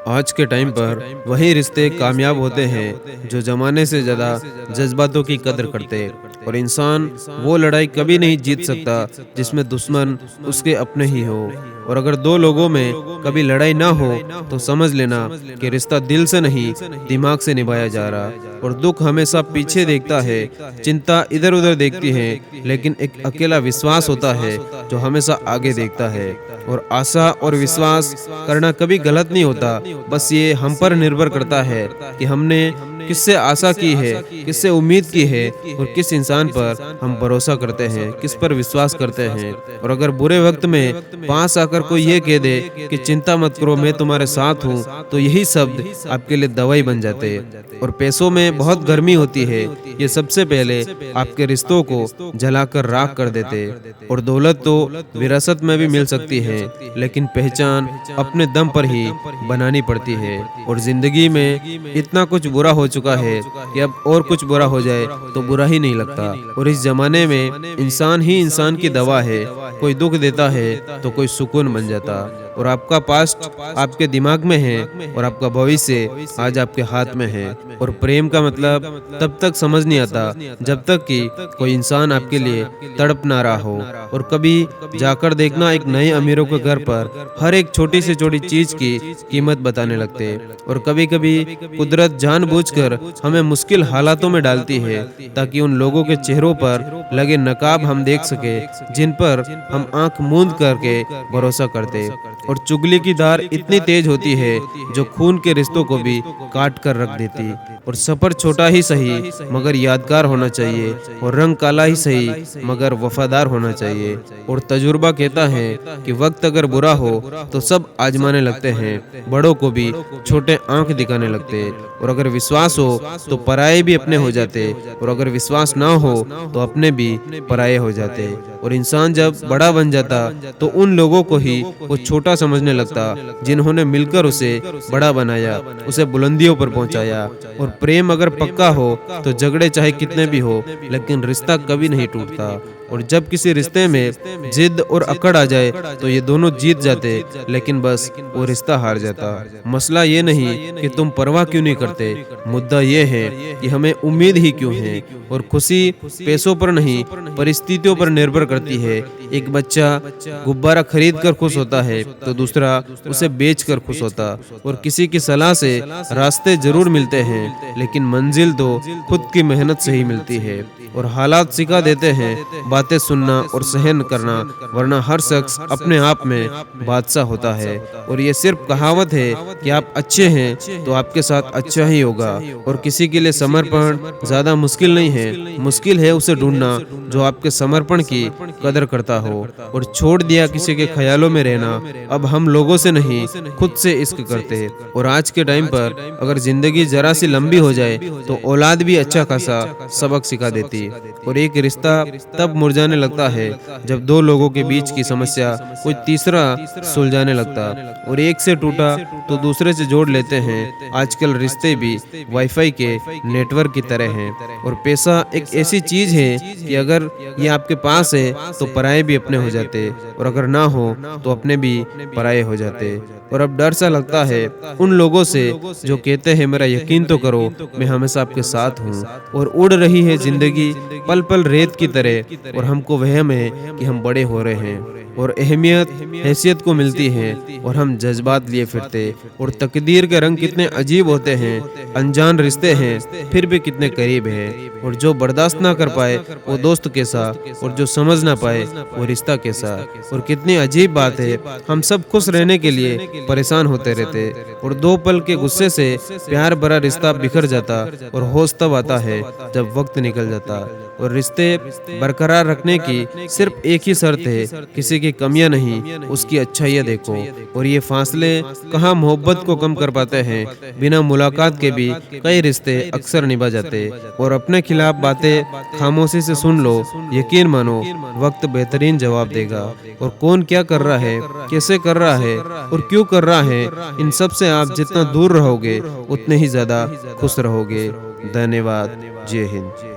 आज के टाइम पर वही रिश्ते कामयाब होते हैं जो ज़माने से ज़्यादा जज्बातों की कदर करते। और इंसान वो लड़ाई कभी नहीं जीत सकता जिसमें दुश्मन उसके अपने ही हो। और अगर दो लोगों में कभी लड़ाई ना हो तो समझ लेना कि रिश्ता दिल से नहीं दिमाग से निभाया जा रहा। और दुख हमेशा पीछे देखता है, चिंता इधर उधर देखती है, लेकिन एक अकेला विश्वास होता है जो हमेशा आगे देखता है। और आशा और विश्वास करना कभी गलत नहीं होता, बस ये हम पर निर्भर करता है कि हमने किससे आशा की है, किससे उम्मीद की है, और किस इंसान पर हम भरोसा करते हैं, किस पर विश्वास करते हैं। और अगर बुरे वक्त में पास आकर कोई ये कह दे कि चिंता मत करो, मैं तुम्हारे साथ हूँ, तो यही शब्द आपके लिए दवाई बन जाते। और पैसों में बहुत गर्मी होती है, ये सबसे पहले आपके रिश्तों को जलाकर राख कर देते। और दौलत तो विरासत में भी मिल सकती है, लेकिन पहचान अपने दम पर ही बनानी पड़ती है। और जिंदगी में इतना कुछ बुरा हो चुका है कि अब और कुछ बुरा हो जाए तो बुरा ही नहीं लगता। और इस जमाने में इंसान ही इंसान की दवा है, कोई दुख देता है तो कोई सुकून बन जाता। और आपका पास्ट आपके दिमाग में है और आपका भविष्य आज आपके हाथ में है। और प्रेम का मतलब तब तक समझ नहीं आता जब तक कि कोई इंसान आपके लिए तड़प ना रहा हो। और कभी जाकर देखना, एक नए अमीरों के घर पर हर एक छोटी से छोटी चीज की कीमत बताने लगते। और कभी कभी कुदरत जानबूझकर हमें मुश्किल हालातों में डालती है ताकि उन लोगों के चेहरों पर लगे नकाब हम देख सके जिन पर हम आंख मूंद करके भरोसा करते। और चुगली की धार इतनी तेज होती है जो खून के रिश्तों को भी काट कर रख देती। और सफर छोटा ही सही मगर यादगार होना चाहिए, और रंग काला ही सही मगर वफादार होना चाहिए। और तजुर्बा कहता है कि वक्त अगर बुरा हो तो सब आजमाने लगते हैं, बड़ों को भी छोटे आंख दिखाने लगते। और अगर विश्वास हो तो पराये भी अपने हो जाते, और अगर विश्वास ना हो तो अपने भी पराये हो जाते। और इंसान जब बड़ा बन जाता तो उन लोगों को ही वो छोटा समझने लगता जिन्होंने मिलकर उसे बड़ा बनाया, उसे बुलंदियों पर पहुंचाया। और प्रेम अगर पक्का हो तो झगड़े चाहे कितने भी हो, लेकिन रिश्ता कभी नहीं टूटता। और जब किसी रिश्ते में जिद और अकड़ आ जाए तो ये दोनों जीत जाते, लेकिन बस वो रिश्ता हार जाता। मसला ये नहीं कि तुम परवाह क्यों नहीं करते, मुद्दा ये है कि हमें उम्मीद ही क्यों है। और खुशी पैसों पर नहीं, परिस्थितियों पर निर्भर करती है। एक बच्चा गुब्बारा खरीद कर खुश होता है तो दूसरा उसे बेच कर खुश होता। और किसी की सलाह से रास्ते जरूर मिलते हैं, लेकिन मंजिल तो खुद की मेहनत से ही मिलती है। और हालात सिखा देते हैं बातें सुनना और सहन करना, वरना हर शख्स अपने आप में बादशाह होता है। और ये सिर्फ कहावत है कि आप अच्छे हैं तो आपके साथ अच्छा ही होगा। और किसी के लिए समर्पण ज्यादा मुश्किल नहीं है, मुश्किल है उसे ढूंढना जो आपके समर्पण की कदर करता हो। और छोड़ दिया किसी के ख्यालों में रहना, अब हम लोगों से नहीं खुद से इश्क करते। और आज के टाइम पर अगर जिंदगी जरा सी लंबी हो जाए तो औलाद भी अच्छा खासा सबक सिखा देती। और एक रिश्ता तब मुरझाने लगता है जब दो लोगों के बीच की समस्या कोई तीसरा सुलझाने लगता। और एक से टूटा तो दूसरे से जोड़ लेते हैं। आजकल रिश्ते भी वाईफाई के नेटवर्क की तरह हैं। और पैसा एक ऐसी चीज है कि अगर ये आपके पास है तो पराये भी अपने हो जाते, और अगर ना हो तो अपने भी पराये हो जाते। और अब डर सा लगता है उन लोगों से जो कहते हैं मेरा यकीन तो करो, मैं हमेशा आपके साथ हूँ। और उड़ रही है जिंदगी पल पल रेत की तरह, और हमको वहम है कि हम बड़े हो रहे हैं। और अहमियत हैसियत को मिलती है और हम जज्बात लिए फिरते। और तकदीर के रंग कितने अजीब होते हैं, अनजान रिश्ते हैं फिर भी कितने करीब है। और जो बर्दाश्त ना कर पाए वो दोस्त कैसा, और जो समझ ना पाए वो रिश्ता कैसा। और कितनी अजीब बात है, हम सब खुश रहने के लिए परेशान होते रहते, और दो पल के गुस्से से प्यार भरा रिश्ता बिखर जाता। और होश तब आता है जब वक्त निकल जाता। और रिश्ते बरकरार रखने की सिर्फ एक ही शर्त है, किसी की कमियां नहीं, उसकी अच्छाइयां देखो। और ये फासले कहाँ मोहब्बत को कम कर पाते हैं, बिना मुलाकात के भी कई रिश्ते अक्सर निभा जाते। और अपने खिलाफ बातें खामोशी से सुन लो, यकीन मानो वक्त बेहतरीन जवाब देगा। और कौन क्या कर रहा है, कैसे कर रहा है और क्यों कर रहा है, इन सब से आप जितना दूर रहोगे उतने ही ज्यादा खुश रहोगे। धन्यवाद। जय हिंद।